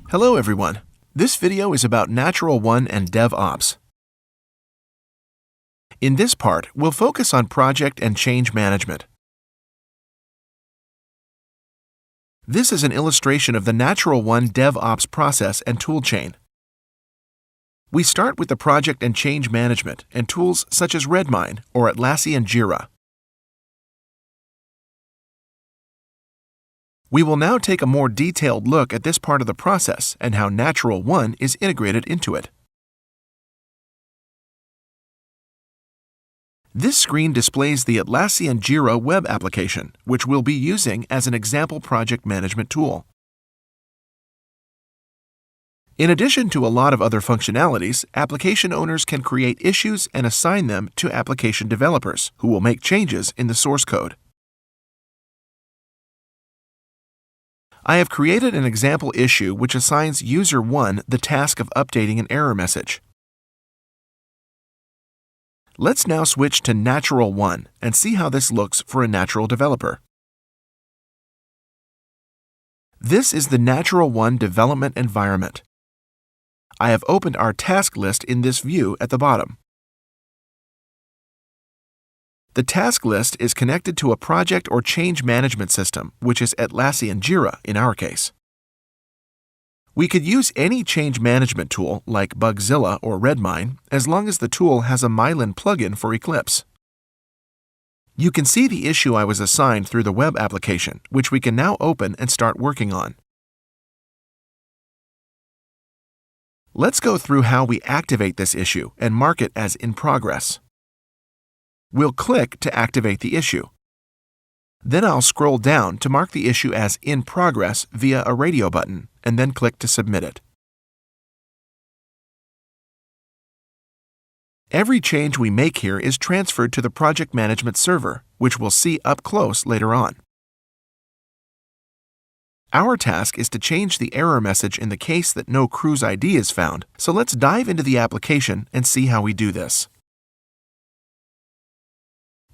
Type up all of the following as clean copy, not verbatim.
Hello everyone. This video is about NaturalONE and DevOps. In this part, we'll focus on project and change management. This is an illustration of the NaturalONE DevOps process and toolchain. We start with the project and change management and tools such as Redmine or Atlassian Jira. We will now take a more detailed look at this part of the process and how NaturalONE is integrated into it. This screen displays the Atlassian Jira web application, which we'll be using as an example project management tool. In addition to a lot of other functionalities, application owners can create issues and assign them to application developers, who will make changes in the source code. I have created an example issue which assigns user 1 the task of updating an error message. Let's now switch to NaturalONE and see how this looks for a natural developer. This is the NaturalONE development environment. I have opened our task list in this view at the bottom. The task list is connected to a project or change management system, which is Atlassian Jira in our case. We could use any change management tool like Bugzilla or Redmine as long as the tool has a Mylan plugin for Eclipse. You can see the issue I was assigned through the web application, which we can now open and start working on. Let's go through how we activate this issue and mark it as in progress. We'll click to activate the issue. Then I'll scroll down to mark the issue as in progress via a radio button, and then click to submit it. Every change we make here is transferred to the project management server, which we'll see up close later on. Our task is to change the error message in the case that no cruise ID is found, so let's dive into the application and see how we do this.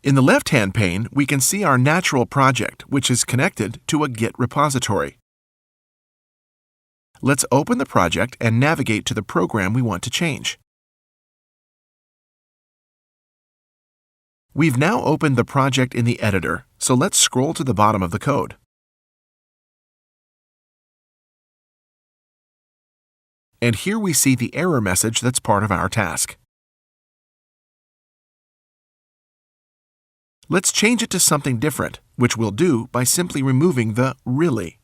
In the left-hand pane, we can see our natural project, which is connected to a Git repository. Let's open the project and navigate to the program we want to change. We've now opened the project in the editor, so let's scroll to the bottom of the code. And here we see the error message that's part of our task. Let's change it to something different, which we'll do by simply removing the really.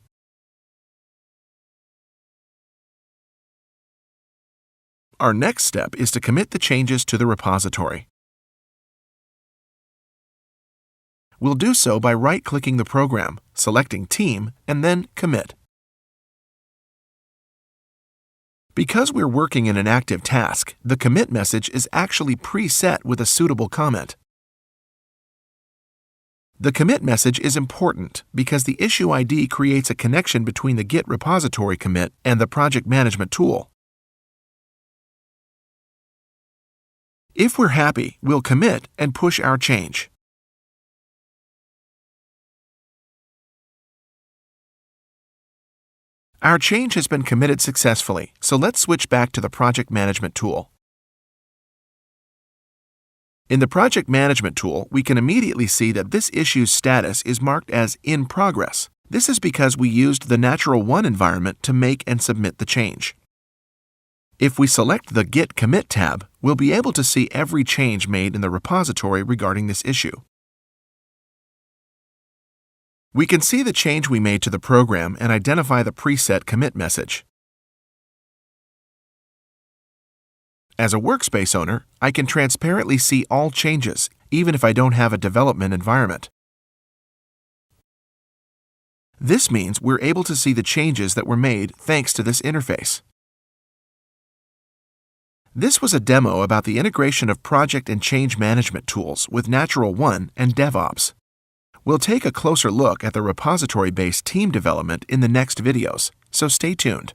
Our next step is to commit the changes to the repository. We'll do so by right-clicking the program, selecting Team, and then Commit. Because we're working in an active task, the commit message is actually preset with a suitable comment. The commit message is important because the issue ID creates a connection between the Git repository commit and the project management tool. If we're happy, we'll commit and push our change. Our change has been committed successfully, so let's switch back to the project management tool. In the Project Management tool, we can immediately see that this issue's status is marked as in progress. This is because we used the NaturalONE environment to make and submit the change. If we select the Git Commit tab, we'll be able to see every change made in the repository regarding this issue. We can see the change we made to the program and identify the preset commit message. As a workspace owner, I can transparently see all changes, even if I don't have a development environment. This means we're able to see the changes that were made thanks to this interface. This was a demo about the integration of project and change management tools with NaturalONE and DevOps. We'll take a closer look at the repository-based team development in the next videos, so stay tuned.